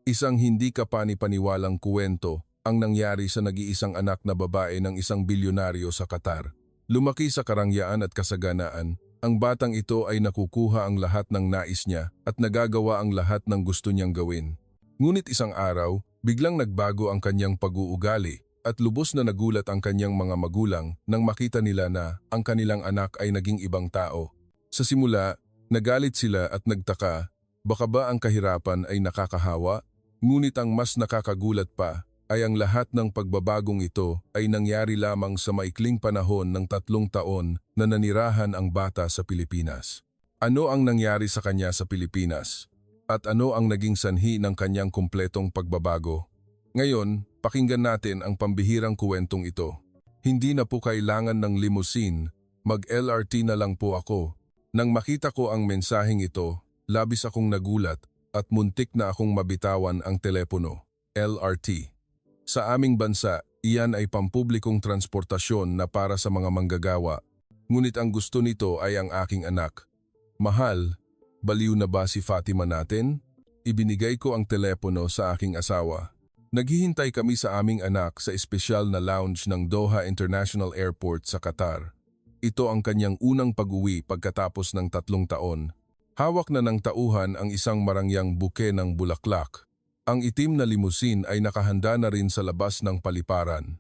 Isang hindi kapani-paniwalang kuwento ang nangyari sa nag-iisang anak na babae ng isang bilyonaryo sa Qatar. Lumaki sa karangyaan at kasaganaan, ang batang ito ay nakukuha ang lahat ng nais niya at nagagawa ang lahat ng gusto niyang gawin. Ngunit isang araw, biglang nagbago ang kanyang pag-uugali at lubos na nagulat ang kanyang mga magulang nang makita nila na ang kanilang anak ay naging ibang tao. Sa simula, nagalit sila at nagtaka, baka ba ang kahirapan ay nakakahawa? Ngunit ang mas nakakagulat pa ay ang lahat ng pagbabagong ito ay nangyari lamang sa maikling panahon ng 3 taon na nanirahan ang bata sa Pilipinas. Ano ang nangyari sa kanya sa Pilipinas? At ano ang naging sanhi ng kanyang kumpletong pagbabago? Ngayon, pakinggan natin ang pambihirang kuwentong ito. Hindi na po kailangan ng limousine, mag-LRT na lang po ako. Nang makita ko ang mensaheng ito, labis akong nagulat at muntik na akong mabitawan ang telepono. LRT. Sa aming bansa, iyan ay pampublikong transportasyon na para sa mga manggagawa. Ngunit ang gusto nito ay ang aking anak. Mahal, baliw na ba si Fatima natin? Ibinigay ko ang telepono sa aking asawa. Naghihintay kami sa aming anak sa espesyal na lounge ng Doha International Airport sa Qatar. Ito ang kanyang unang pag-uwi pagkatapos ng 3 taon. Hawak na ng tauhan ang isang marangyang buke ng bulaklak. Ang itim na limousine ay nakahanda na rin sa labas ng paliparan.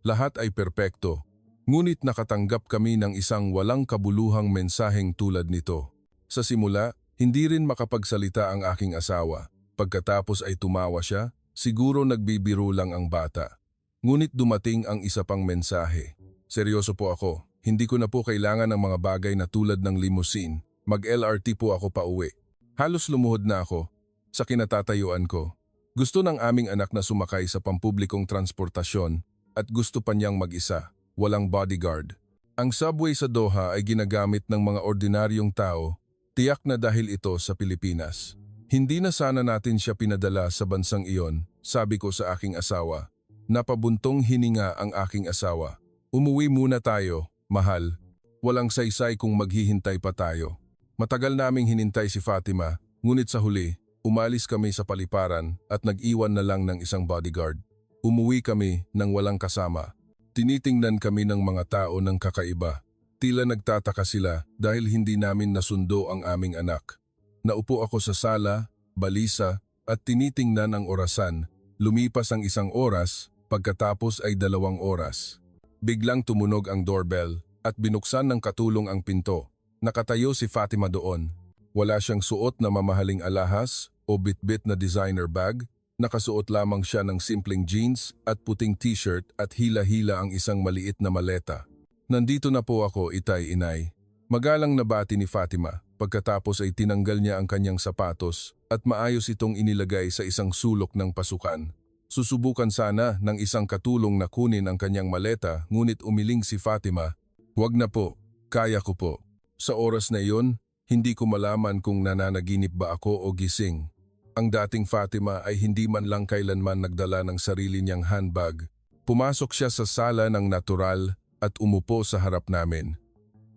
Lahat ay perpekto, ngunit nakatanggap kami ng isang walang kabuluhang mensaheng tulad nito. Sa simula, hindi rin makapagsalita ang aking asawa. Pagkatapos ay tumawa siya, siguro nagbibiro lang ang bata. Ngunit dumating ang isa pang mensahe. Seryoso po ako, hindi ko na po kailangan ng mga bagay na tulad ng limousine. Mag-LRT po ako pauwi. Halos lumuhod na ako sa kinatatayuan ko. Gusto ng aming anak na sumakay sa pampublikong transportasyon at gusto pa niyang mag-isa, walang bodyguard. Ang subway sa Doha ay ginagamit ng mga ordinaryong tao, tiyak na dahil ito sa Pilipinas. Hindi na sana natin siya pinadala sa bansang iyon, sabi ko sa aking asawa. Napabuntong hininga ang aking asawa. Umuwi muna tayo, mahal. Walang saysay kung maghihintay pa tayo. Matagal naming hinintay si Fatima, ngunit sa huli, umalis kami sa paliparan at nag-iwan na lang ng isang bodyguard. Umuwi kami nang walang kasama. Tinitingnan kami ng mga tao ng kakaiba. Tila nagtataka sila dahil hindi namin nasundo ang aming anak. Naupo ako sa sala, balisa at tinitingnan ang orasan. Lumipas ang 1 oras, pagkatapos ay 2 oras. Biglang tumunog ang doorbell at binuksan ng katulong ang pinto. Nakatayo si Fatima doon. Wala siyang suot na mamahaling alahas o bitbit na designer bag, nakasuot lamang siya ng simpleng jeans at puting t-shirt at hila-hila ang isang maliit na maleta. Nandito na po ako, itay, inay. Magalang nabati ni Fatima, pagkatapos ay tinanggal niya ang kanyang sapatos at maayos itong inilagay sa isang sulok ng pasukan. Susubukan sana ng isang katulong na kunin ang kanyang maleta, ngunit umiling si Fatima. Huwag na po, kaya ko po. Sa oras na iyon, hindi ko malaman kung nananaginip ba ako o gising. Ang dating Fatima ay hindi man lang kailanman nagdala ng sarili niyang handbag. Pumasok siya sa sala ng natural at umupo sa harap namin.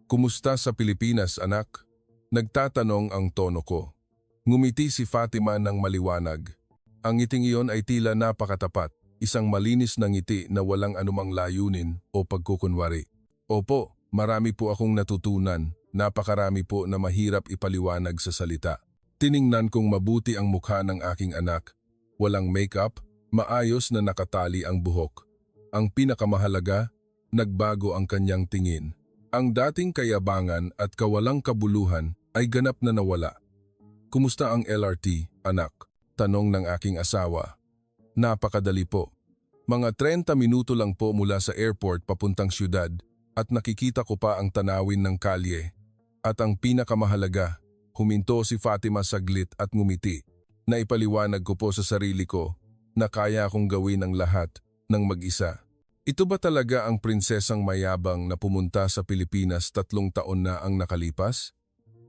Kumusta sa Pilipinas, anak? Nagtatanong ang tono ko. Ngumiti si Fatima ng maliwanag. Ang ngiting iyon ay tila napakatapat, isang malinis na ngiti na walang anumang layunin o pagkukunwari. Opo, marami po akong natutunan. Napakarami po na mahirap ipaliwanag sa salita. Tiningnan kong mabuti ang mukha ng aking anak. Walang makeup, maayos na nakatali ang buhok. Ang pinakamahalaga, nagbago ang kanyang tingin. Ang dating kayabangan at kawalang kabuluhan ay ganap na nawala. Kumusta ang LRT, anak? Tanong ng aking asawa. Napakadali po. Mga 30 minuto lang po mula sa airport papuntang syudad at nakikita ko pa ang tanawin ng kalye. At ang pinakamahalaga, huminto si Fatima saglit at ngumiti. Naipaliwanag ko po sa sarili ko na kaya akong gawin ang lahat ng mag-isa. Ito ba talaga ang prinsesang mayabang na pumunta sa Pilipinas 3 taon na ang nakalipas?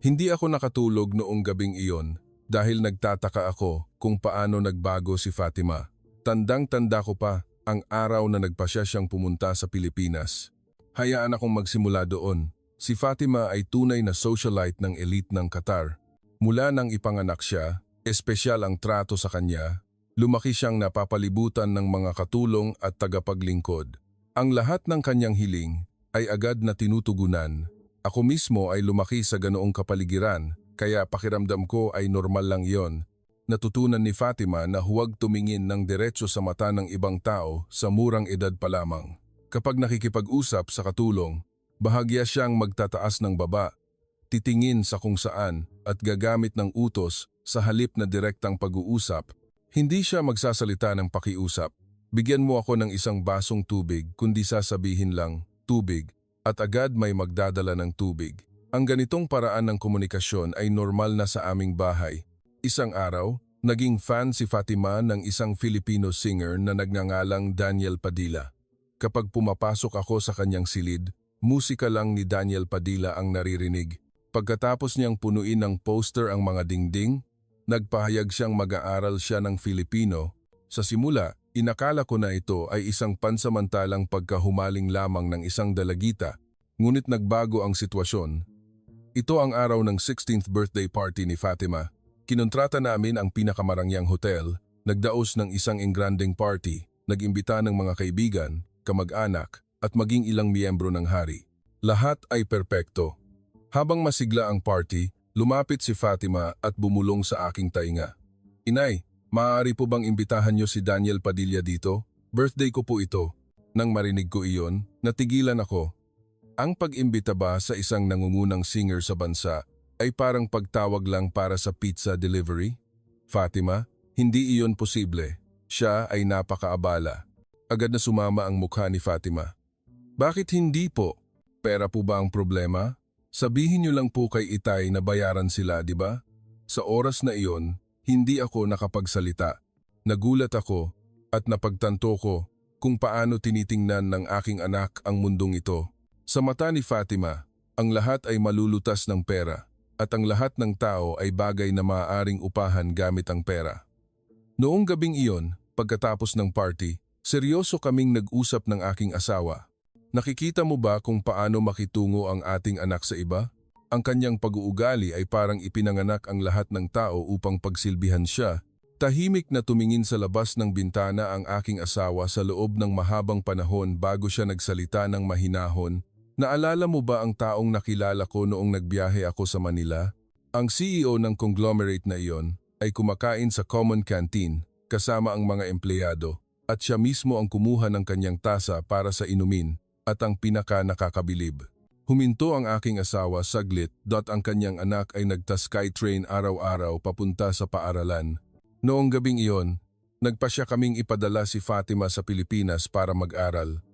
Hindi ako nakatulog noong gabing iyon dahil nagtataka ako kung paano nagbago si Fatima. Tandang-tanda ko pa ang araw na nagpasya siyang pumunta sa Pilipinas. Hayaan akong magsimula doon. Si Fatima ay tunay na socialite ng elite ng Qatar. Mula nang ipanganak siya, espesyal ang trato sa kanya, Lumaki siyang napapalibutan ng mga katulong at tagapaglingkod. Ang lahat ng kanyang hiling ay agad na tinutugunan. Ako mismo ay lumaki sa ganoong kapaligiran, kaya pakiramdam ko ay normal lang iyon. Natutunan ni Fatima na huwag tumingin ng diretso sa mata ng ibang tao sa murang edad pa lamang. Kapag nakikipag-usap sa katulong, bahagya siyang magtataas ng baba, titingin sa kung saan at gagamit ng utos sa halip na direktang pag-uusap. Hindi siya magsasalita ng pakiusap. Bigyan mo ako ng isang basong tubig, kundi sasabihin lang, tubig, at agad may magdadala ng tubig. Ang ganitong paraan ng komunikasyon ay normal na sa aming bahay. Isang araw, naging fan si Fatima ng isang Filipino singer na nagngangalang Daniel Padilla. Kapag pumapasok ako sa kanyang silid, musika lang ni Daniel Padilla ang naririnig. Pagkatapos niyang punuin ng poster ang mga dingding, nagpahayag siyang mag-aaral siya ng Filipino. Sa simula, inakala ko na ito ay isang pansamantalang pagkahumaling lamang ng isang dalagita, ngunit nagbago ang sitwasyon. Ito ang araw ng 16th birthday party ni Fatima. Kinontrata namin ang pinakamarangyang hotel, nagdaos ng isang engrandeng party, nag-imbita ng mga kaibigan, kamag-anak, at maging ilang miyembro ng hari. Lahat ay perpekto. Habang masigla ang party, lumapit si Fatima at bumulong sa aking tainga. "Inay, maaari po bang imbitahan niyo si Daniel Padilla dito? Birthday ko po ito." Nang marinig ko iyon, natigilan ako. Ang pag-imbita ba sa isang nangungunang singer sa bansa ay parang pagtawag lang para sa pizza delivery? Fatima, hindi iyon posible. Siya ay napakaabala. Agad na sumama ang mukha ni Fatima. "Bakit hindi po? Pera po ba ang problema? Sabihin niyo lang po kay Itay na bayaran sila, di ba?" Sa oras na iyon, hindi ako nakapagsalita. Nagulat ako at napagtanto ko kung paano tinitingnan ng aking anak ang mundong ito. Sa mata ni Fatima, ang lahat ay malulutas ng pera at ang lahat ng tao ay bagay na maaaring upahan gamit ang pera. Noong gabing iyon, pagkatapos ng party, seryoso kaming nag-usap ng aking asawa. "Nakikita mo ba kung paano makitungo ang ating anak sa iba? Ang kanyang pag-uugali ay parang ipinanganak ang lahat ng tao upang pagsilbihan siya." Tahimik na tumingin sa labas ng bintana ang aking asawa sa loob ng mahabang panahon bago siya nagsalita ng mahinahon. "Naalala mo ba ang taong nakilala ko noong nagbiyahe ako sa Manila? Ang CEO ng conglomerate na iyon ay kumakain sa common canteen kasama ang mga empleyado at siya mismo ang kumuha ng kanyang tasa para sa inumin. At ang pinaka-nakakabilib, huminto ang aking asawa saglit ang kanyang anak ay nagta-Skytrain araw-araw papunta sa paaralan. Noong gabing iyon, nagpasya kaming ipadala si Fatima sa Pilipinas para mag-aral.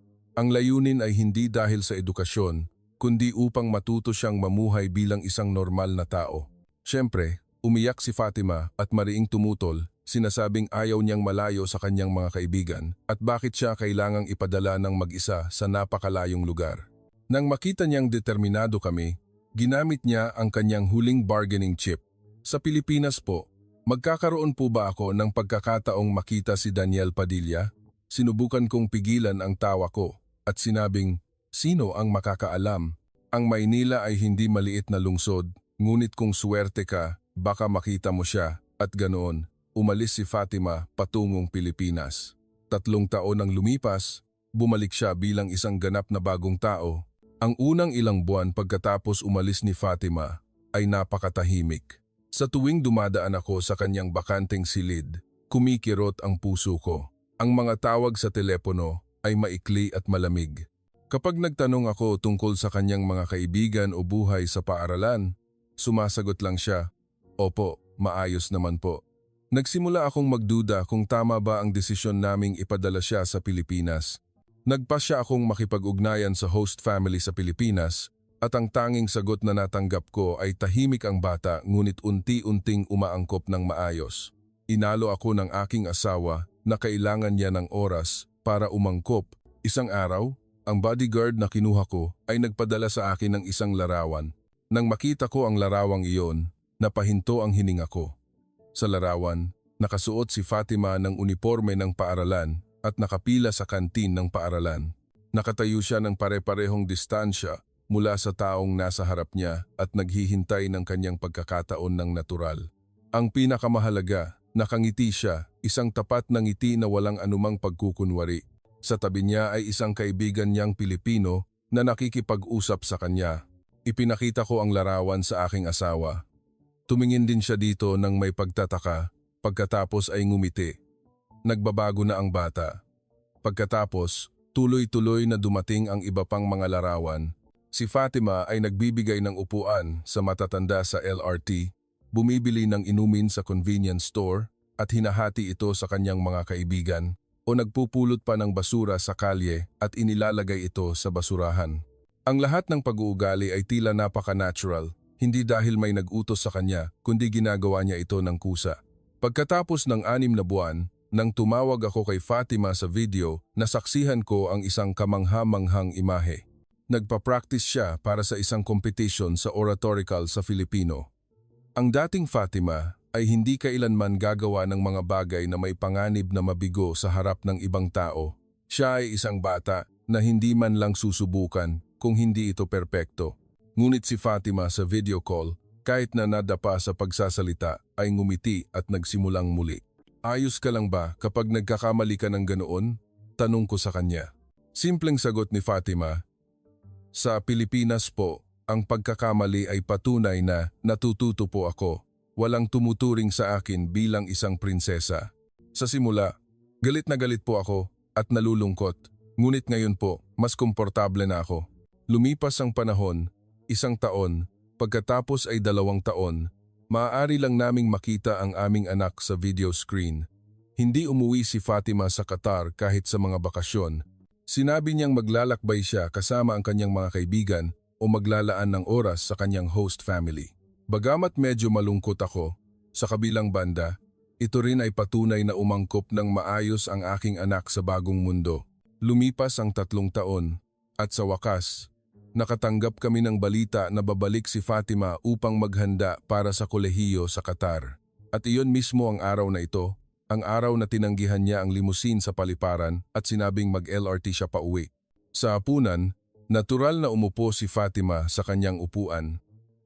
Ang layunin ay hindi dahil sa edukasyon, kundi upang matuto siyang mamuhay bilang isang normal na tao. Siyempre, umiyak si Fatima at mariing tumutol, sinasabing ayaw niyang malayo sa kanyang mga kaibigan at bakit siya kailangang ipadala ng mag-isa sa napakalayong lugar. Nang makita niyang determinado kami, ginamit niya ang kanyang huling bargaining chip. "Sa Pilipinas po, magkakaroon po ba ako ng pagkakataong makita si Daniel Padilla?" Sinubukan kong pigilan ang tawa ko at sinabing, "Sino ang makakaalam? Ang Maynila ay hindi maliit na lungsod, ngunit kung swerte ka, baka makita mo siya." At ganoon, umalis si Fatima patungong Pilipinas. 3 taon ang lumipas, bumalik siya bilang isang ganap na bagong tao. Ang unang ilang buwan pagkatapos umalis ni Fatima ay napakatahimik. Sa tuwing dumadaan ako sa kanyang bakanteng silid, kumikirot ang puso ko. Ang mga tawag sa telepono ay maikli at malamig. Kapag nagtanong ako tungkol sa kanyang mga kaibigan o buhay sa paaralan, sumasagot lang siya, "Opo, maayos naman po." Nagsimula akong magduda kung tama ba ang desisyon naming ipadala siya sa Pilipinas. Nagpasya akong makipag-ugnayan sa host family sa Pilipinas at ang tanging sagot na natanggap ko ay tahimik ang bata ngunit unti-unting umaangkop ng maayos. Inalo ako ng aking asawa na kailangan niya ng oras para umangkop. Isang araw, ang bodyguard na kinuha ko ay nagpadala sa akin ng isang larawan. Nang makita ko ang larawang iyon, napahinto ang hininga ko. Sa larawan, nakasuot si Fatima ng uniforme ng paaralan at nakapila sa kantin ng paaralan. Nakatayo siya ng pare-parehong distansya mula sa taong nasa harap niya at naghihintay ng kanyang pagkakataon ng natural. Ang pinakamahalaga, Nakangiti siya, isang tapat na ngiti na walang anumang pagkukunwari. Sa tabi niya ay isang kaibigan niyang Pilipino na nakikipag-usap sa kanya. Ipinakita ko ang larawan sa aking asawa. Tumingin din siya dito ng may pagtataka, pagkatapos ay ngumiti. Nagbabago na ang bata. Pagkatapos, tuloy-tuloy na dumating ang iba pang mga larawan. Si Fatima ay nagbibigay ng upuan sa matatanda sa LRT, bumibili ng inumin sa convenience store at hinahati ito sa kanyang mga kaibigan o nagpupulot pa ng basura sa kalye at inilalagay ito sa basurahan. Ang lahat ng pag-uugali ay tila napaka-natural, hindi dahil may nag-utos sa kanya kundi ginagawa niya ito ng kusa. Pagkatapos ng 6 na buwan, nang tumawag ako kay Fatima sa video, nasaksihan ko ang isang kamangha-manghang imahe. Nagpa-practice siya para sa isang competition sa oratorical sa Filipino. Ang dating Fatima ay hindi kailanman gagawa ng mga bagay na may panganib na mabigo sa harap ng ibang tao. Siya ay isang bata na hindi man lang susubukan kung hindi ito perpekto. Ngunit si Fatima sa video call, kahit na nadapa sa pagsasalita, ay ngumiti at nagsimulang muli. Ayos ka lang ba kapag nagkakamali ka ng ganoon? Tanong ko sa kanya. Simpleng sagot ni Fatima, sa Pilipinas po, ang pagkakamali ay patunay na natututo po ako. Walang tumuturing sa akin bilang isang prinsesa. Sa simula, galit na galit po ako at nalulungkot. Ngunit ngayon po, mas komportable na ako. Lumipas ang panahon, 1 taon, pagkatapos ay 2 taon, maaari lang naming makita ang aming anak sa video screen. Hindi umuwi si Fatima sa Qatar kahit sa mga bakasyon. Sinabi niyang maglalakbay siya kasama ang kanyang mga kaibigan o maglalaan ng oras sa kanyang host family. Bagamat medyo malungkot ako, sa kabilang banda, ito rin ay patunay na umangkop ng maayos ang aking anak sa bagong mundo. Lumipas ang 3 taon, at sa wakas, nakatanggap kami ng balita na babalik si Fatima upang maghanda para sa kolehiyo sa Qatar. At iyon mismo ang araw na ito, ang araw na tinanggihan niya ang limusin sa paliparan at sinabing mag-LRT siya pa uwi. Sa hapunan, natural na umupo si Fatima sa kanyang upuan.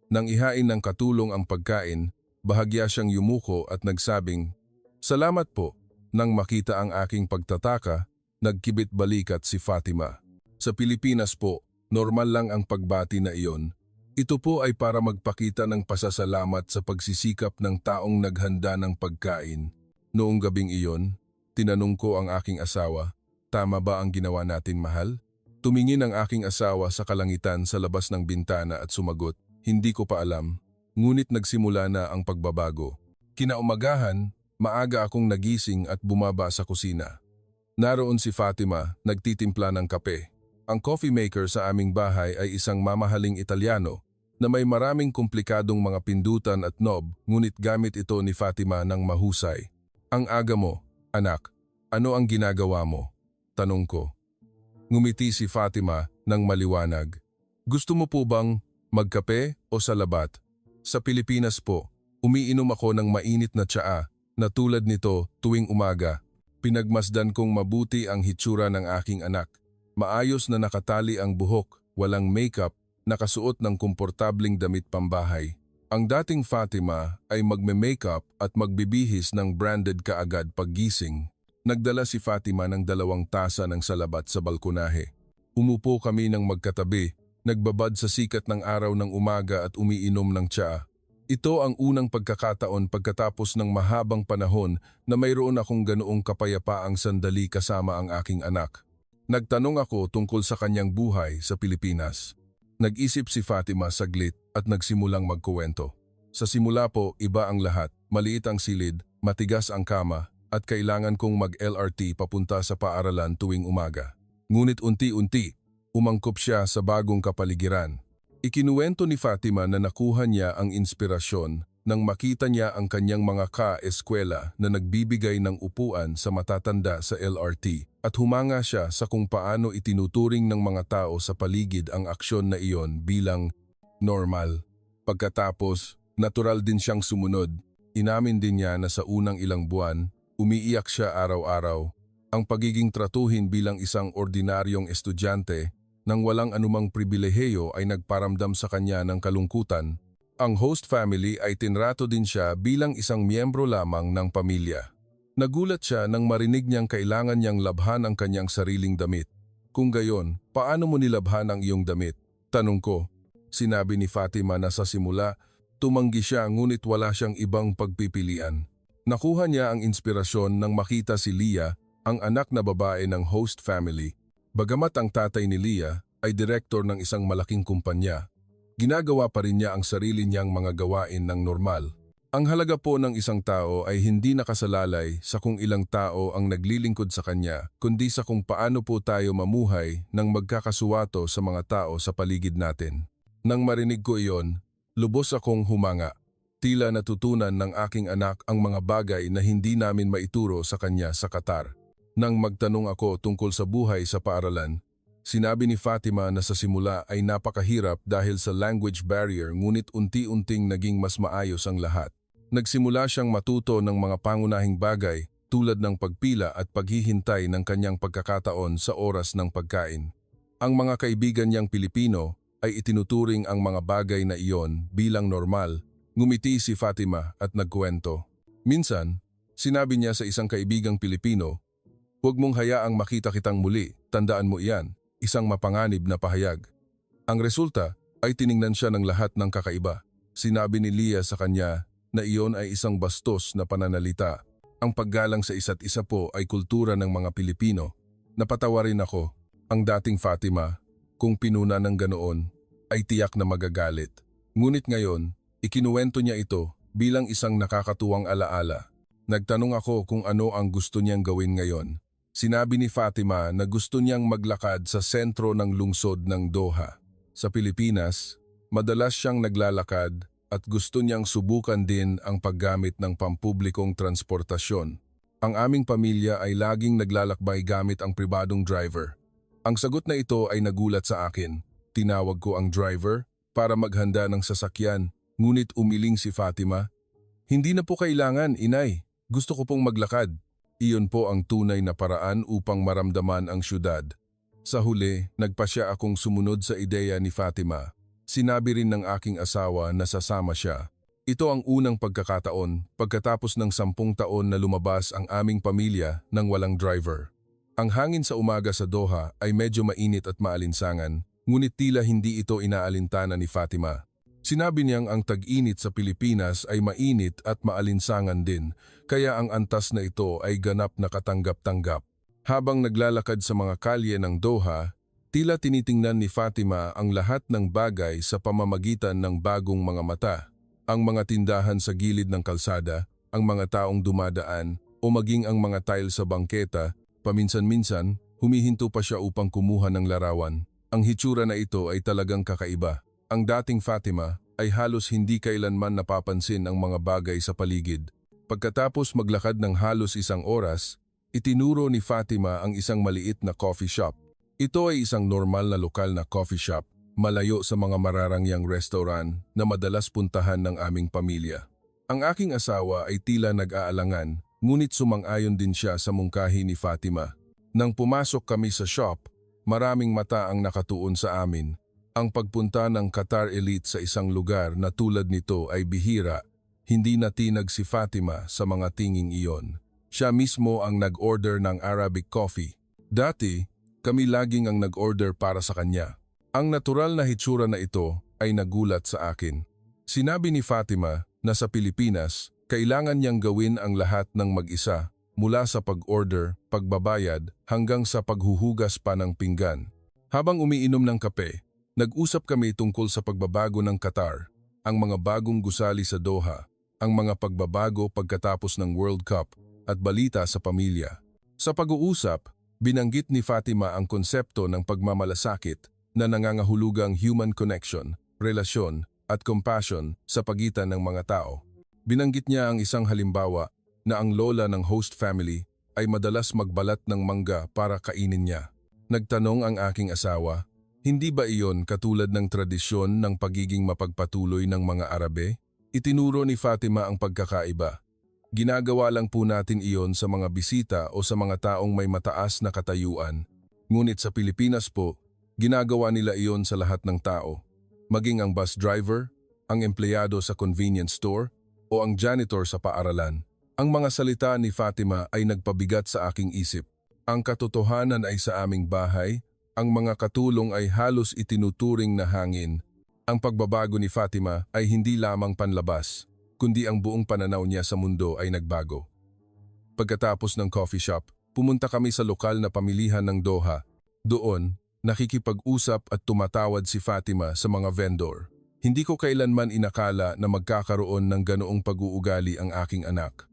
Nang ihain ng katulong ang pagkain, bahagya siyang yumuko at nagsabing, "Salamat po." Nang makita ang aking pagtataka, nagkibit balikat si Fatima. Sa Pilipinas po, normal lang ang pagbati na iyon. Ito po ay para magpakita ng pasasalamat sa pagsisikap ng taong naghanda ng pagkain. Noong gabing iyon, tinanong ko ang aking asawa, "Tama ba ang ginawa natin, mahal?" Tumingin ang aking asawa sa kalangitan sa labas ng bintana at sumagot, "Hindi ko pa alam." Ngunit nagsimula na ang pagbabago. Kinaumagahan, maaga akong nagising at bumaba sa kusina. Naroon si Fatima, nagtitimpla ng kape. Ang coffee maker sa aming bahay ay isang mamahaling Italyano na may maraming komplikadong mga pindutan at knob, ngunit gamit ito ni Fatima ng mahusay. "Ang aga mo, anak. Ano ang ginagawa mo?" tanong ko. Ngumiti si Fatima ng maliwanag. "Gusto mo po bang magkape o salabat?" Sa Pilipinas po, umiinom ako ng mainit na tsaa na tulad nito tuwing umaga. Pinagmasdan kong mabuti ang hitsura ng aking anak. Maayos na nakatali ang buhok, walang makeup, nakasuot ng komportabling damit pambahay. Ang dating Fatima ay magme-makeup at magbibihis ng branded kaagad paggising. Nagdala si Fatima ng 2 tasa ng salabat sa balkonahe. Umupo kami ng magkatabi, nagbabad sa sikat ng araw ng umaga at umiinom ng tsaa. Ito ang unang pagkakataon pagkatapos ng mahabang panahon na mayroon akong ganoong kapayapaang sandali kasama ang aking anak. Nagtanong ako tungkol sa kanyang buhay sa Pilipinas. Nag-isip si Fatima saglit at nagsimulang magkuwento. Sa simula po, iba ang lahat. Maliit ang silid, matigas ang kama, at kailangan kong mag-LRT papunta sa paaralan tuwing umaga. Ngunit unti-unti, umangkop siya sa bagong kapaligiran. Ikinuwento ni Fatima na nakuha niya ang inspirasyon nang makita niya ang kanyang mga ka-eskwela na nagbibigay ng upuan sa matatanda sa LRT at humanga siya sa kung paano itinuturing ng mga tao sa paligid ang aksyon na iyon bilang normal. Pagkatapos, natural din siyang sumunod. Inamin din niya na sa unang ilang buwan, umiiyak siya araw-araw. Ang pagiging tratuhin bilang isang ordinaryong estudyante nang walang anumang pribilehiyo ay nagparamdam sa kanya ng kalungkutan Ang host family ay tinrato din siya bilang isang miyembro lamang ng pamilya. Nagulat siya nang marinig niyang kailangan niyang labhan ang kanyang sariling damit. Kung gayon, paano mo nilabhan ang iyong damit? Tanong ko. Sinabi ni Fatima na sa simula, tumanggi siya ngunit wala siyang ibang pagpipilian. Nakuha niya ang inspirasyon nang makita si Leah, ang anak na babae ng host family. Bagamat ang tatay ni Leah ay direktor ng isang malaking kumpanya, ginagawa pa rin niya ang sarili niyang mga gawain ng normal. Ang halaga po ng isang tao ay hindi nakasalalay sa kung ilang tao ang naglilingkod sa kanya, kundi sa kung paano po tayo mamuhay ng magkakasuwato sa mga tao sa paligid natin. Nang marinig ko iyon, lubos akong humanga. Tila natutunan ng aking anak ang mga bagay na hindi namin maituro sa kanya sa Qatar. Nang magtanong ako tungkol sa buhay sa paaralan, sinabi ni Fatima na sa simula ay napakahirap dahil sa language barrier ngunit unti-unting naging mas maayos ang lahat. Nagsimula siyang matuto ng mga pangunahing bagay tulad ng pagpila at paghihintay ng kanyang pagkakataon sa oras ng pagkain. Ang mga kaibigan niyang Pilipino ay itinuturing ang mga bagay na iyon bilang normal. Ngumiti si Fatima at nagkwento. Minsan, sinabi niya sa isang kaibigang Pilipino, "Huwag mong hayaang makita kitang muli, tandaan mo iyan," isang mapanganib na pahayag. Ang resulta ay tiningnan siya ng lahat ng kakaiba. Sinabi ni Leah sa kanya na iyon ay isang bastos na pananalita. Ang paggalang sa isa't isa po ay kultura ng mga Pilipino. Napatawa rin ako. Ang dating Fatima, kung pinuna ng ganoon, ay tiyak na magagalit. Ngunit ngayon, ikinuwento niya ito bilang isang nakakatuwang alaala. Nagtanong ako kung ano ang gusto niyang gawin ngayon. Sinabi ni Fatima na gusto niyang maglakad sa sentro ng lungsod ng Doha. Sa Pilipinas, madalas siyang naglalakad at gusto niyang subukan din ang paggamit ng pampublikong transportasyon. Ang aming pamilya ay laging naglalakbay gamit ang pribadong driver. Ang sagot na ito ay nagulat sa akin. Tinawag ko ang driver para maghanda ng sasakyan, ngunit umiling si Fatima. "Hindi na po kailangan, inay. Gusto ko pong maglakad." Iyon po ang tunay na paraan upang maramdaman ang syudad. Sa huli, nagpasya akong sumunod sa ideya ni Fatima. Sinabi rin ng aking asawa na sasama siya. Ito ang unang pagkakataon pagkatapos ng 10 taon na lumabas ang aming pamilya ng walang driver. Ang hangin sa umaga sa Doha ay medyo mainit at maalinsangan, ngunit tila hindi ito inaalintana ni Fatima. Sinabi niyang ang tag-init sa Pilipinas ay mainit at maalinsangan din, kaya ang antas na ito ay ganap na katanggap-tanggap. Habang naglalakad sa mga kalye ng Doha, tila tinitingnan ni Fatima ang lahat ng bagay sa pamamagitan ng bagong mga mata. Ang mga tindahan sa gilid ng kalsada, ang mga taong dumadaan, o maging ang mga tile sa bangketa. Paminsan-minsan, humihinto pa siya upang kumuha ng larawan. Ang hitsura na ito ay talagang kakaiba. Ang dating Fatima ay halos hindi kailanman napapansin ang mga bagay sa paligid. Pagkatapos maglakad ng halos 1 oras, itinuro ni Fatima ang isang maliit na coffee shop. Ito ay isang normal na lokal na coffee shop, malayo sa mga mararangyang restaurant na madalas puntahan ng aming pamilya. Ang aking asawa ay tila nag-aalangan, ngunit sumang-ayon din siya sa mungkahi ni Fatima. Nang pumasok kami sa shop, maraming mata ang nakatuon sa amin. Ang pagpunta ng Qatar Elite sa isang lugar na tulad nito ay bihira. Hindi natinag si Fatima sa mga tinging iyon. Siya mismo ang nag-order ng Arabic coffee. Dati, kami laging ang nag-order para sa kanya. Ang natural na hitsura na ito ay nagulat sa akin. Sinabi ni Fatima na sa Pilipinas, kailangan niyang gawin ang lahat ng mag-isa, mula sa pag-order, pagbabayad, hanggang sa paghuhugas pa ng pinggan. Habang umiinom ng kape, nag-usap kami tungkol sa pagbabago ng Qatar, ang mga bagong gusali sa Doha, ang mga pagbabago pagkatapos ng World Cup, at balita sa pamilya. Sa pag-uusap, binanggit ni Fatima ang konsepto ng pagmamalasakit na nangangahulugang human connection, relasyon, at compassion sa pagitan ng mga tao. Binanggit niya ang isang halimbawa na ang lola ng host family ay madalas magbalat ng mangga para kainin niya. Nagtanong ang aking asawa, hindi ba iyon katulad ng tradisyon ng pagiging mapagpatuloy ng mga Arabe? Itinuro ni Fatima ang pagkakaiba. Ginagawa lang po natin iyon sa mga bisita o sa mga taong may mataas na katayuan. Ngunit sa Pilipinas po, ginagawa nila iyon sa lahat ng tao. Maging ang bus driver, ang empleyado sa convenience store, o ang janitor sa paaralan. Ang mga salita ni Fatima ay nagpabigat sa aking isip. Ang katotohanan ay sa aming bahay, ang mga katulong ay halos itinuturing na hangin. Ang pagbabago ni Fatima ay hindi lamang panlabas, kundi ang buong pananaw niya sa mundo ay nagbago. Pagkatapos ng coffee shop, pumunta kami sa lokal na pamilihan ng Doha. Doon, nakikipag-usap at tumatawad si Fatima sa mga vendor. Hindi ko kailanman inakala na magkakaroon ng ganoong pag-uugali ang aking anak.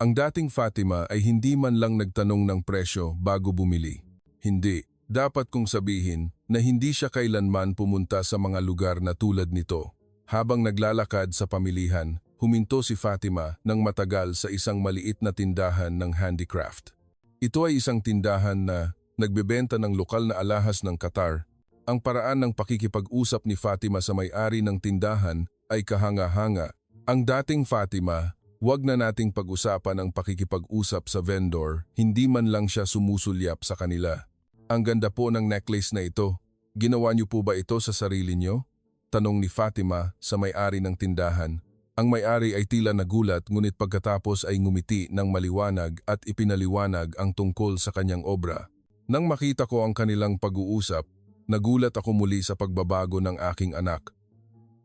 Ang dating Fatima ay hindi man lang nagtanong ng presyo bago bumili. Hindi. Dapat kong sabihin na hindi siya kailanman pumunta sa mga lugar na tulad nito. Habang naglalakad sa pamilihan, huminto si Fatima ng matagal sa isang maliit na tindahan ng handicraft. Ito ay isang tindahan na nagbebenta ng lokal na alahas ng Qatar. Ang paraan ng pakikipag-usap ni Fatima sa may-ari ng tindahan ay kahanga-hanga. Ang dating Fatima, wag na nating pag-usapan ang pakikipag-usap sa vendor, hindi man lang siya sumusulyap sa kanila. Ang ganda po ng necklace na ito. Ginawa niyo po ba ito sa sarili niyo? Tanong ni Fatima sa may-ari ng tindahan. Ang may-ari ay tila nagulat ngunit pagkatapos ay ngumiti ng maliwanag at ipinaliwanag ang tungkol sa kanyang obra. Nang makita ko ang kanilang pag-uusap, nagulat ako muli sa pagbabago ng aking anak.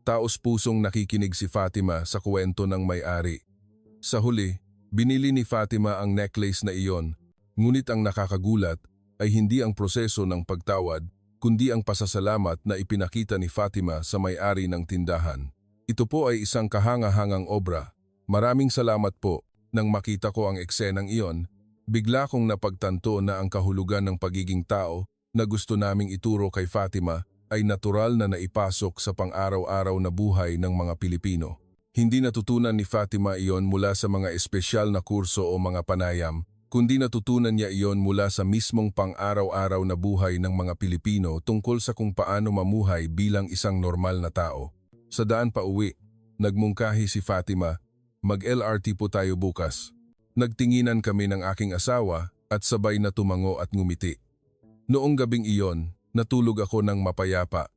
Taos-pusong nakikinig si Fatima sa kwento ng may-ari. Sa huli, binili ni Fatima ang necklace na iyon, ngunit ang nakakagulat ay hindi ang proseso ng pagtawad, kundi ang pasasalamat na ipinakita ni Fatima sa may-ari ng tindahan. Ito po ay isang kahanga-hangang obra. Maraming salamat po. Nang makita ko ang eksenang iyon, bigla kong napagtanto na ang kahulugan ng pagiging tao na gusto naming ituro kay Fatima ay natural na naipasok sa pang-araw-araw na buhay ng mga Pilipino. Hindi natutunan ni Fatima iyon mula sa mga espesyal na kurso o mga panayam, kundi natutunan niya iyon mula sa mismong pang-araw-araw na buhay ng mga Pilipino tungkol sa kung paano mamuhay bilang isang normal na tao. Sa daan pa uwi, nagmungkahi si Fatima, mag-LRT po tayo bukas. Nagtinginan kami ng aking asawa at sabay na tumango at ngumiti. Noong gabing iyon, natulog ako ng mapayapa.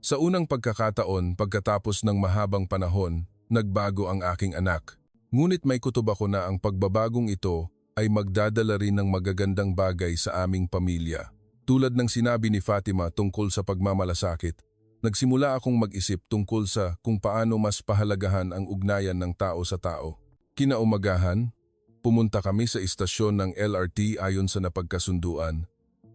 Sa unang pagkakataon pagkatapos ng mahabang panahon, nagbago ang aking anak. Ngunit may kutob ako na ang pagbabagong ito ay magdadala rin ng magagandang bagay sa aming pamilya. Tulad ng sinabi ni Fatima tungkol sa pagmamalasakit, nagsimula akong mag-isip tungkol sa kung paano mas pahalagahan ang ugnayan ng tao sa tao. Kinaumagahan, pumunta kami sa istasyon ng LRT ayon sa napagkasunduan.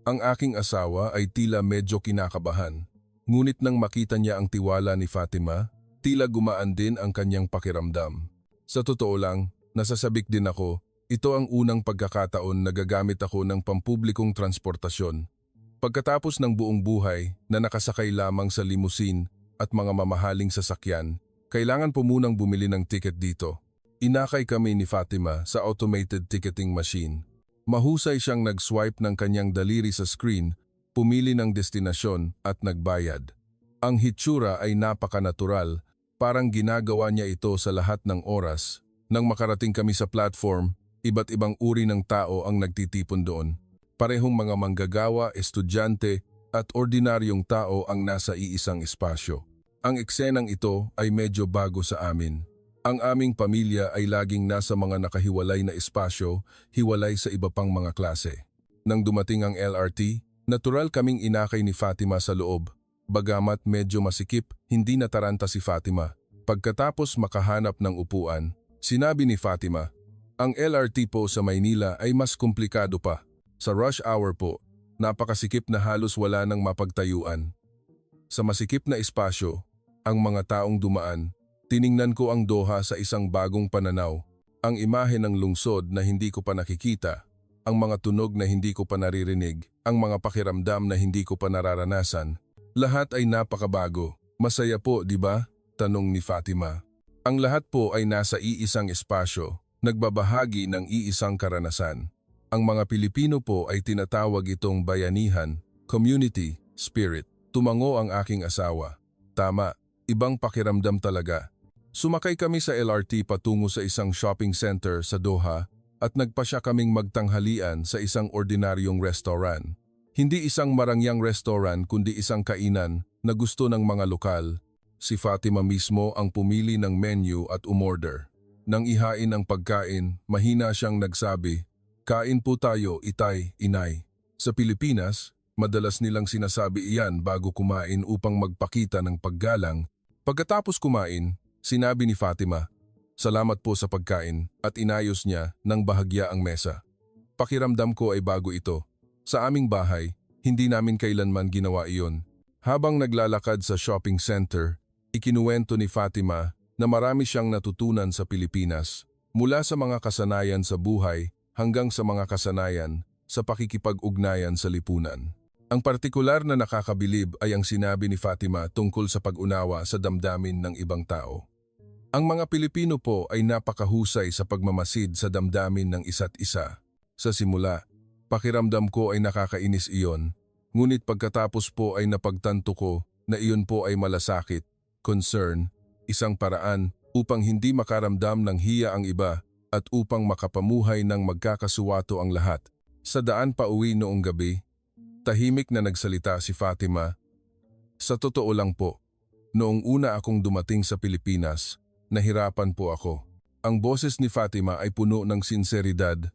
Ang aking asawa ay tila medyo kinakabahan. Ngunit nang makita niya ang tiwala ni Fatima, tila gumaan din ang kanyang pakiramdam. Sa totoo lang, nasasabik din ako. Ito ang unang pagkakataon na gagamit ako ng pampublikong transportasyon. Pagkatapos ng buong buhay na nakasakay lamang sa limousine at mga mamahaling sasakyan, kailangan po munang bumili ng ticket dito. Inakay kami ni Fatima sa automated ticketing machine. Mahusay siyang nag-swipe ng kanyang daliri sa screen, pumili ng destinasyon at nagbayad. Ang hitsura ay napaka-natural, parang ginagawa niya ito sa lahat ng oras. Nang makarating kami sa platform, iba't ibang uri ng tao ang nagtitipon doon. Parehong mga manggagawa, estudyante at ordinaryong tao ang nasa iisang espasyo. Ang eksenang ito ay medyo bago sa amin. Ang aming pamilya ay laging nasa mga nakahiwalay na espasyo, hiwalay sa iba pang mga klase. Nang dumating ang LRT, natural kaming inakay ni Fatima sa loob. Bagamat medyo masikip, hindi nataranta si Fatima. Pagkatapos makahanap ng upuan, sinabi ni Fatima, ang LRT po sa Maynila ay mas komplikado pa. Sa rush hour po, napakasikip na halos wala nang mapagtayuan. Sa masikip na espasyo, ang mga taong dumaan, tiningnan ko ang Doha sa isang bagong pananaw. Ang imahe ng lungsod na hindi ko pa nakikita, ang mga tunog na hindi ko pa naririnig, ang mga pakiramdam na hindi ko pa nararanasan. Lahat ay napakabago. Masaya po, di ba? Tanong ni Fatima. Ang lahat po ay nasa iisang espasyo, nagbabahagi ng iisang karanasan. Ang mga Pilipino po ay tinatawag itong bayanihan, community, spirit. Tumango ang aking asawa. Tama, ibang pakiramdam talaga. Sumakay kami sa LRT patungo sa isang shopping center sa Doha at nagpasya kaming magtanghalian sa isang ordinaryong restaurant. Hindi isang marangyang restaurant kundi isang kainan na gusto ng mga lokal. Si Fatima mismo ang pumili ng menu at umorder. Nang ihain ang pagkain, mahina siyang nagsabi, "Kain po tayo, itay, inay." Sa Pilipinas, madalas nilang sinasabi iyan bago kumain upang magpakita ng paggalang. Pagkatapos kumain, sinabi ni Fatima, "Salamat po sa pagkain," at inayos niya ng bahagya ang mesa. Pakiramdam ko ay bago ito. Sa aming bahay, hindi namin kailanman ginawa iyon. Habang naglalakad sa shopping center, ikinuwento ni Fatima na marami siyang natutunan sa Pilipinas, mula sa mga kasanayan sa buhay hanggang sa mga kasanayan sa pakikipag-ugnayan sa lipunan. Ang partikular na nakakabilib ay ang sinabi ni Fatima tungkol sa pag-unawa sa damdamin ng ibang tao. Ang mga Pilipino po ay napakahusay sa pagmamasid sa damdamin ng isa't isa. Sa simula, pakiramdam ko ay nakakainis iyon, ngunit pagkatapos po ay napagtanto ko na iyon po ay malasakit, concern, isang paraan upang hindi makaramdam ng hiya ang iba at upang makapamuhay ng magkakasuwato ang lahat. Sa daan pa uwi noong gabi, tahimik na nagsalita si Fatima. "Sa totoo lang po, noong una akong dumating sa Pilipinas, nahirapan po ako." Ang boses ni Fatima ay puno ng sinseridad.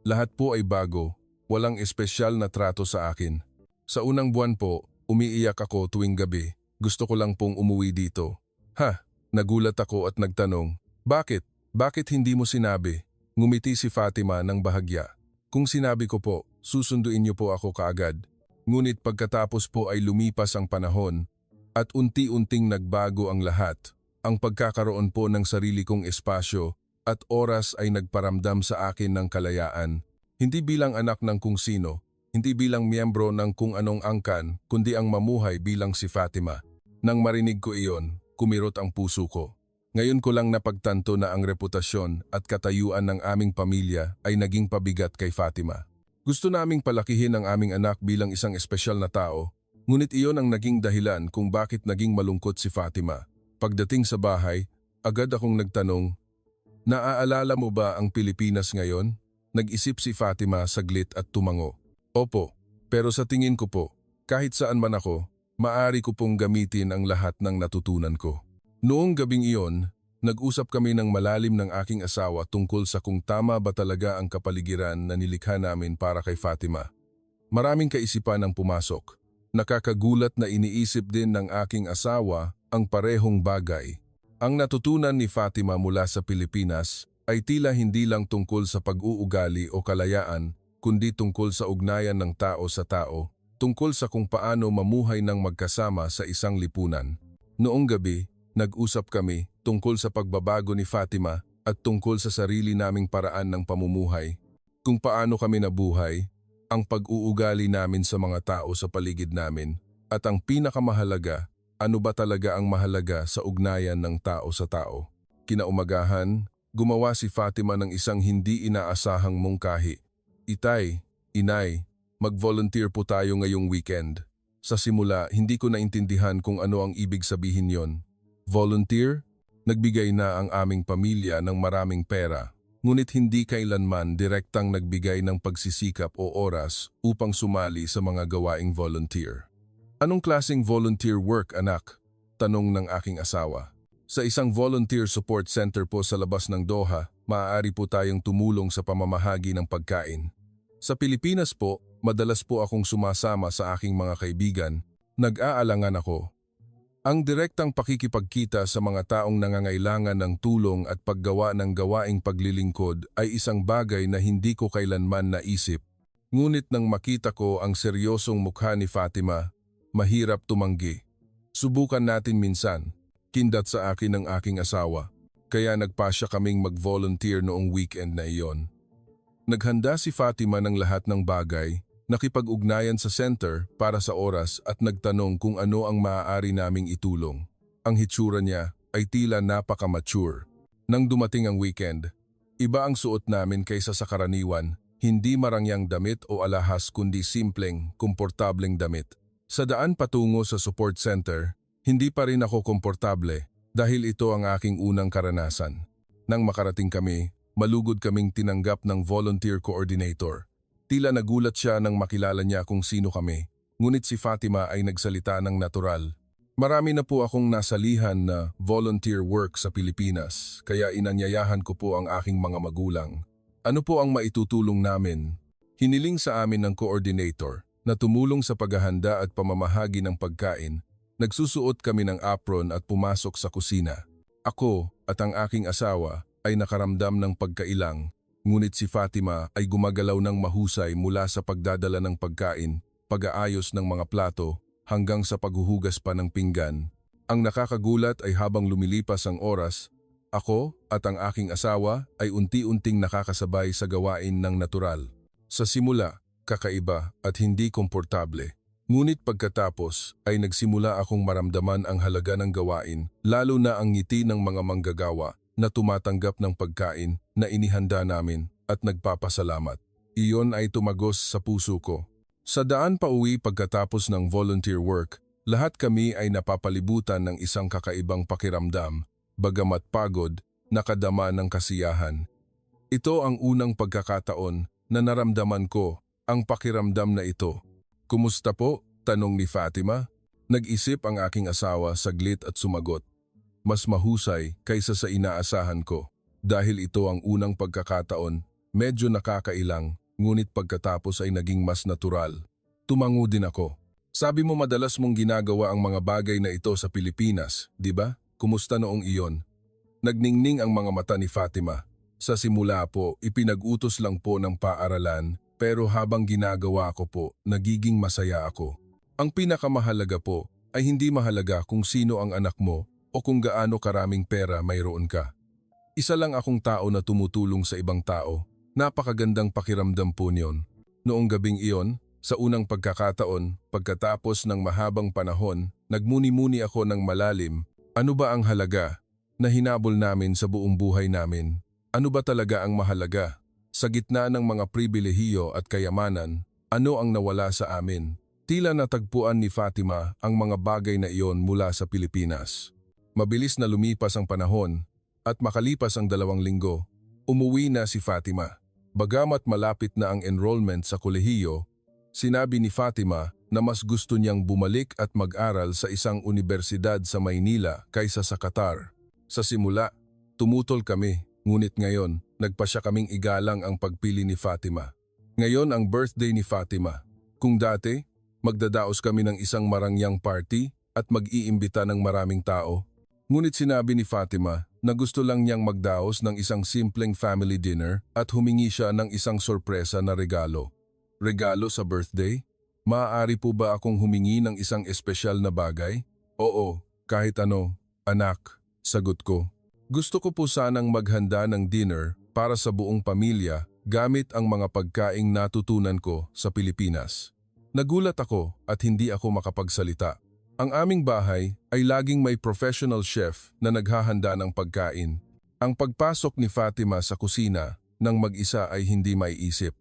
"Lahat po ay bago, walang espesyal na trato sa akin. Sa unang buwan po, umiiyak ako tuwing gabi. Gusto ko lang pong umuwi dito." "Ha?" Nagulat ako at nagtanong, "Bakit? Bakit hindi mo sinabi?" Ngumiti si Fatima ng bahagya. "Kung sinabi ko po, susunduin niyo po ako kaagad." Ngunit pagkatapos po ay lumipas ang panahon at unti-unting nagbago ang lahat. Ang pagkakaroon po ng sarili kong espasyo at oras ay nagparamdam sa akin ng kalayaan. Hindi bilang anak ng kung sino, hindi bilang miyembro ng kung anong angkan, kundi ang mamuhay bilang si Fatima. Nang marinig ko iyon, kumirot ang puso ko. Ngayon ko lang napagtanto na ang reputasyon at katayuan ng aming pamilya ay naging pabigat kay Fatima. Gusto naming palakihin ang aming anak bilang isang espesyal na tao, ngunit iyon ang naging dahilan kung bakit naging malungkot si Fatima. Pagdating sa bahay, agad akong nagtanong, "Naaalala mo ba ang Pilipinas ngayon?" Nag-isip si Fatima saglit at tumango. "Opo, pero sa tingin ko po, kahit saan man ako, maaari ko pong gamitin ang lahat ng natutunan ko." Noong gabing iyon, nag-usap kami ng malalim ng aking asawa tungkol sa kung tama ba talaga ang kapaligiran na nilikha namin para kay Fatima. Maraming kaisipan ang pumasok. Nakakagulat na iniisip din ng aking asawa ang parehong bagay. Ang natutunan ni Fatima mula sa Pilipinas ay tila hindi lang tungkol sa pag-uugali o kalayaan, kundi tungkol sa ugnayan ng tao sa tao, tungkol sa kung paano mamuhay ng magkasama sa isang lipunan. Noong gabi, nag-usap kami tungkol sa pagbabago ni Fatima at tungkol sa sarili naming paraan ng pamumuhay. Kung paano kami nabuhay, ang pag-uugali namin sa mga tao sa paligid namin, at ang pinakamahalaga, ano ba talaga ang mahalaga sa ugnayan ng tao sa tao. Kinaumagahan, gumawa si Fatima ng isang hindi inaasahang mungkahi. "Itay, inay, mag-volunteer po tayo ngayong weekend." Sa simula, hindi ko naintindihan kung ano ang ibig sabihin yon. Volunteer? Nagbigay na ang aming pamilya ng maraming pera, ngunit hindi kailanman direktang nagbigay ng pagsisikap o oras upang sumali sa mga gawaing volunteer. "Anong klaseng volunteer work, anak?" Tanong ng aking asawa. "Sa isang volunteer support center po sa labas ng Doha, maaari po tayong tumulong sa pamamahagi ng pagkain. Sa Pilipinas po, madalas po akong sumasama sa aking mga kaibigan. Nag-aalangan ako. Ang direktang pakikipagkita sa mga taong nangangailangan ng tulong at paggawa ng gawaing paglilingkod ay isang bagay na hindi ko kailanman naisip. Ngunit nang makita ko ang seryosong mukha ni Fatima, mahirap tumanggi. Subukan natin minsan, kindat sa akin ng aking asawa. Kaya nagpasya kaming mag-volunteer noong weekend na iyon. Naghanda si Fatima ng lahat ng bagay, nakipag-ugnayan sa center para sa oras at nagtanong kung ano ang maaari naming itulong. Ang hitsura niya ay tila napaka-mature. Nang dumating ang weekend, iba ang suot namin kaysa sa karaniwan, hindi marangyang damit o alahas kundi simpleng, komportableng damit. Sa daan patungo sa support center, hindi pa rin ako komportable dahil ito ang aking unang karanasan. Nang makarating kami, malugod kaming tinanggap ng volunteer coordinator. Tila nagulat siya nang makilala niya kung sino kami, ngunit si Fatima ay nagsalita ng natural. Marami na po akong nasalihan na volunteer work sa Pilipinas, kaya inanyayahan ko po ang aking mga magulang. Ano po ang maitutulong namin? Hiniling sa amin ng coordinator na tumulong sa paghahanda at pamamahagi ng pagkain. Nagsusuot kami ng apron at pumasok sa kusina. Ako at ang aking asawa ay nakaramdam ng pagkailang, ngunit si Fatima ay gumagalaw ng mahusay mula sa pagdadala ng pagkain, pag-aayos ng mga plato, hanggang sa paghuhugas pa ng pinggan. Ang nakakagulat ay habang lumilipas ang oras, ako at ang aking asawa ay unti-unting nakakasabay sa gawain ng natural. Sa simula, kakaiba at hindi komportable. Ngunit pagkatapos ay nagsimula akong maramdaman ang halaga ng gawain, lalo na ang ngiti ng mga manggagawa na tumatanggap ng pagkain na inihanda namin at nagpapasalamat. Iyon ay tumagos sa puso ko. Sa daan pauwi pagkatapos ng volunteer work, lahat kami ay napapalibutan ng isang kakaibang pakiramdam, bagamat pagod, nakadama ng kasiyahan. Ito ang unang pagkakataon na naramdaman ko ang pakiramdam na ito. Kumusta po? Tanong ni Fatima. Nag-isip ang aking asawa saglit at sumagot. Mas mahusay kaysa sa inaasahan ko. Dahil ito ang unang pagkakataon, medyo nakakailang, ngunit pagkatapos ay naging mas natural. Tumango din ako. Sabi mo madalas mong ginagawa ang mga bagay na ito sa Pilipinas, di ba? Kumusta noong iyon? Nagningning ang mga mata ni Fatima. Sa simula po, ipinag-utos lang po ng paaralan, pero habang ginagawa ko po, nagiging masaya ako. Ang pinakamahalaga po ay hindi mahalaga kung sino ang anak mo o kung gaano karaming pera mayroon ka. Isa lang akong tao na tumutulong sa ibang tao. Napakagandang pakiramdam po niyon. Noong gabing iyon, sa unang pagkakataon, pagkatapos ng mahabang panahon, nagmuni-muni ako ng malalim. Ano ba ang halaga na hinabol namin sa buong buhay namin? Ano ba talaga ang mahalaga? Sa gitna ng mga pribilehiyo at kayamanan, ano ang nawala sa amin? Tila natagpuan ni Fatima ang mga bagay na iyon mula sa Pilipinas. Mabilis na lumipas ang panahon at makalipas ang 2 linggo, umuwi na si Fatima. Bagamat malapit na ang enrollment sa kolehiyo, sinabi ni Fatima na mas gusto niyang bumalik at mag-aral sa isang universidad sa Maynila kaysa sa Qatar. Sa simula, tumutol kami, ngunit ngayon, nagpasya kaming igalang ang pagpili ni Fatima. Ngayon ang birthday ni Fatima. Kung dati, magdadaos kami ng isang marangyang party at mag-iimbita ng maraming tao. Ngunit sinabi ni Fatima na gusto lang niyang magdaos ng isang simpleng family dinner at humingi siya ng isang sorpresa na regalo. Regalo sa birthday? Maaari po ba akong humingi ng isang espesyal na bagay? Oo, kahit ano, anak, sagot ko. Gusto ko po sanang maghanda ng dinner para sa buong pamilya gamit ang mga pagkaing natutunan ko sa Pilipinas. Nagulat ako at hindi ako makapagsalita. Ang aming bahay ay laging may professional chef na naghahanda ng pagkain. Ang pagpasok ni Fatima sa kusina nang mag-isa ay hindi maiisip.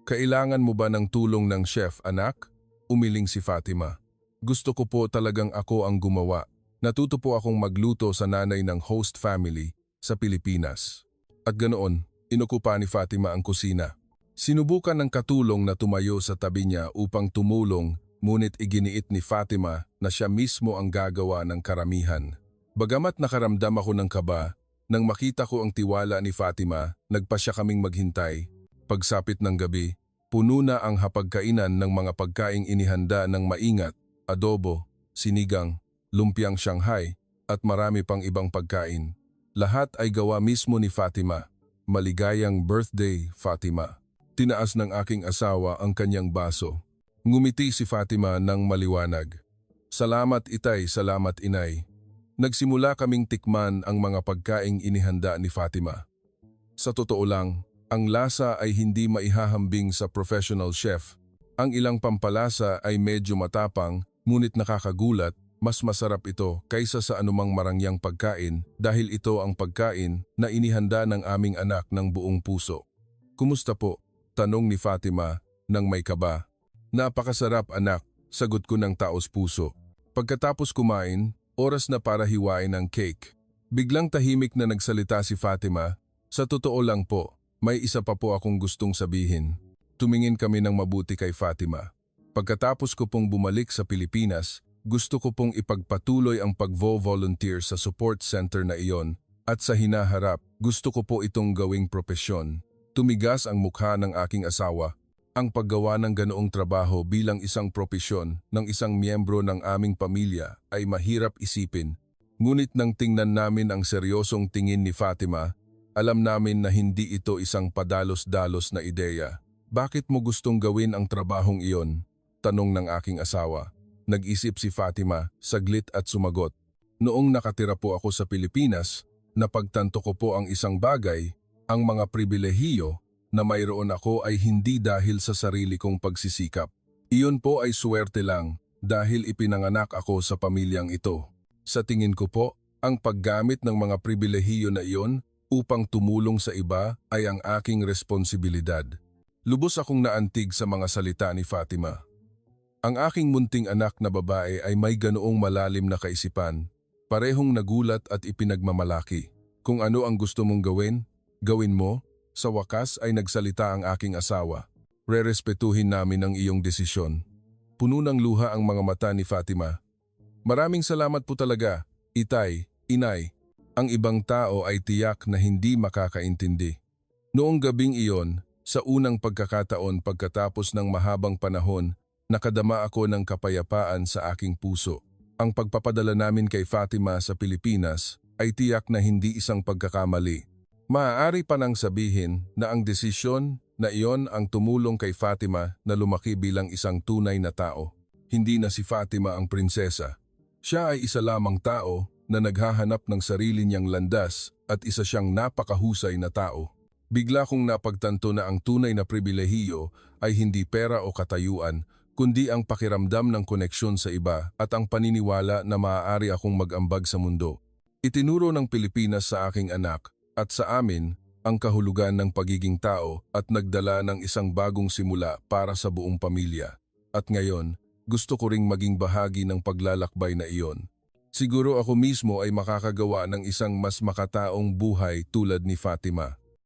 Kailangan mo ba ng tulong ng chef, anak? Umiling si Fatima. Gusto ko po talagang ako ang gumawa. Natuto po akong magluto sa nanay ng host family sa Pilipinas. At ganoon, inukupa ni Fatima ang kusina. Sinubukan ng katulong na tumayo sa tabi niya upang tumulong, ngunit iginiit ni Fatima na siya mismo ang gagawa ng karamihan. Bagamat nakaramdam ako ng kaba, nang makita ko ang tiwala ni Fatima, nagpasya kaming maghintay. Pagsapit ng gabi, puno na ang hapagkainan ng mga pagkaing inihanda ng maingat, adobo, sinigang, lumpiang Shanghai, at marami pang ibang pagkain. Lahat ay gawa mismo ni Fatima. Maligayang birthday, Fatima. Tinaas ng aking asawa ang kanyang baso. Ngumiti si Fatima ng maliwanag. Salamat itay, salamat inay. Nagsimula kaming tikman ang mga pagkaing inihanda ni Fatima. Sa totoo lang, ang lasa ay hindi maihahambing sa professional chef. Ang ilang pampalasa ay medyo matapang, ngunit nakakagulat, mas masarap ito kaysa sa anumang marangyang pagkain dahil ito ang pagkain na inihanda ng aming anak ng buong puso. Kumusta po? Tanong ni Fatima nang may kaba. Napakasarap anak, sagot ko ng taos puso. Pagkatapos kumain, oras na para hiwain ang cake. Biglang tahimik na nagsalita si Fatima. Sa totoo lang po, may isa pa po akong gustong sabihin. Tumingin kami ng mabuti kay Fatima. Pagkatapos ko pong bumalik sa Pilipinas, gusto ko pong ipagpatuloy ang pagvo-volunteer sa support center na iyon at sa hinaharap, gusto ko po itong gawing propesyon. Tumigas ang mukha ng aking asawa. Ang paggawa ng ganoong trabaho bilang isang propesyon ng isang miyembro ng aming pamilya ay mahirap isipin. Ngunit nang tingnan namin ang seryosong tingin ni Fatima, alam namin na hindi ito isang padalos-dalos na ideya. Bakit mo gustong gawin ang trabahong iyon? Tanong ng aking asawa. Nag-isip si Fatima, saglit at sumagot. Noong nakatira po ako sa Pilipinas, napagtanto ko po ang isang bagay, ang mga pribilehiyo na mayroon ako ay hindi dahil sa sarili kong pagsisikap. Iyon po ay suwerte lang dahil ipinanganak ako sa pamilyang ito. Sa tingin ko po, ang paggamit ng mga pribilehiyo na iyon upang tumulong sa iba ay ang aking responsibilidad. Lubos akong naantig sa mga salita ni Fatima. Ang aking munting anak na babae ay may ganoong malalim na kaisipan, parehong nagulat at ipinagmamalaki. Kung ano ang gusto mong gawin, gawin mo. Sa wakas ay nagsalita ang aking asawa. Rerespetuhin namin ang iyong desisyon. Puno ng luha ang mga mata ni Fatima. Maraming salamat po talaga, Itay, Inay. Ang ibang tao ay tiyak na hindi makakaintindi. Noong gabing iyon, sa unang pagkakataon pagkatapos ng mahabang panahon, nakadama ako ng kapayapaan sa aking puso. Ang pagpapadala namin kay Fatima sa Pilipinas ay tiyak na hindi isang pagkakamali. Maaari pa nang sabihin na ang desisyon na iyon ang tumulong kay Fatima na lumaki bilang isang tunay na tao. Hindi na si Fatima ang prinsesa. Siya ay isa lamang tao na naghahanap ng sarili niyang landas at isa siyang napakahusay na tao. Bigla kong napagtanto na ang tunay na pribilehiyo ay hindi pera o katayuan, kundi ang pakiramdam ng koneksyon sa iba at ang paniniwala na maaari akong mag-ambag sa mundo. Itinuro ng Pilipinas sa aking anak at sa amin ang kahulugan ng pagiging tao at nagdala ng isang bagong simula para sa buong pamilya. At ngayon, gusto ko ring maging bahagi ng paglalakbay na iyon. Siguro ako mismo ay makakagawa ng isang mas makataong buhay tulad ni Fatima.